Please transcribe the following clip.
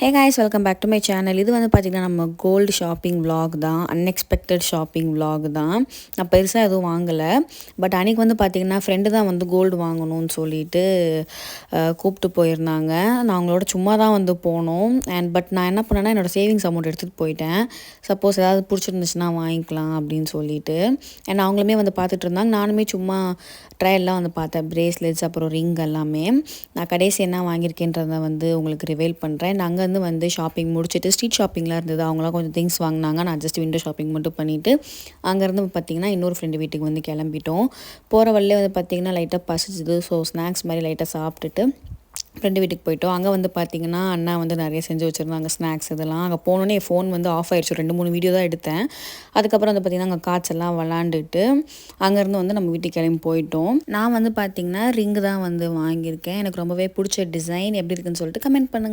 Hey guys, welcome back to my channel. இது வந்து பார்த்திங்கன்னா நம்ம கோல்டு ஷாப்பிங் விலாக் தான், அன்எக்ஸ்பெக்டட் ஷாப்பிங் விலாக் தான். நான் பெருசாக எதுவும் வாங்கலை. பட் அன்றைக்கி வந்து பார்த்திங்கன்னா ஃப்ரெண்டு தான் வந்து கோல்டு வாங்கணும்னு சொல்லிட்டு கூப்பிட்டு போயிருந்தாங்க. நான் அவங்களோட சும்மா தான் வந்து போனோம். பட் நான் என்ன பண்ணேன்னா என்னோடய சேவிங்ஸ் அமௌண்ட் எடுத்துகிட்டு போயிட்டேன். சப்போஸ் ஏதாவது பிடிச்சிருந்துச்சுன்னா வாங்கிக்கலாம் அப்படின்னு சொல்லிட்டு. ஏன்னா அவங்களுமே வந்து பார்த்துட்டு இருந்தாங்க. நானுமே சும்மா ட்ரையல்லாம் வந்து பார்த்தேன், பிரேஸ்லெட்ஸ் அப்புறம் ரிங் எல்லாமே. நான் கடைசி என்ன வாங்கியிருக்கேன்றதை வந்து உங்களுக்கு ரிவீல் பண்ணுறேன். நாங்கள் வந்து ஷாப்பிங் முடிச்சுட்டு ஸ்ட்ரீட் ஷாப்பிங்லாம் இருந்தது. அவங்களாம் கொஞ்சம் திங்ஸ் வாங்கினாங்க. நான் ஜஸ்ட் விண்டோ ஷாப்பிங் மட்டும் பண்ணிவிட்டு அங்கேருந்து பார்த்திங்கன்னா இன்னொரு ஃப்ரெண்டு வீட்டுக்கு வந்து கிளம்பிட்டோம். போகிற வழியிலே வந்து பார்த்திங்கன்னா லைட்டாக பசிச்சுது. ஸோ ஸ்நாக்ஸ் மாதிரி லைட்டாக சாப்பிட்டுட்டு ஃப்ரெண்டு வீட்டுக்கு போயிட்டோம். அங்கே வந்து பார்த்திங்கன்னா அண்ணா வந்து நிறைய செஞ்சு வச்சுருந்தாங்க ஸ்நாக்ஸ் இதெல்லாம். அங்கே போனோன்னே என் ஃபோன் வந்து ஆஃப் ஆகிடுச்சு. 2-3 வீடியோ தான் எடுத்தேன். அதுக்கப்புறம் வந்து பார்த்திங்கன்னா அங்கே கார்ட்ஸ் எல்லாம் விளாண்டுட்டு அங்கேருந்து வந்து நம்ம வீட்டுக்கு கிளம்பி போயிட்டோம். நான் வந்து பார்த்திங்கன்னா ரிங்கு தான் வந்து வாங்கியிருக்கேன். எனக்கு ரொம்பவே பிடிச்ச டிசைன். எப்படி இருக்குன்னு சொல்லிட்டு கமெண்ட் பண்ணுங்கள்.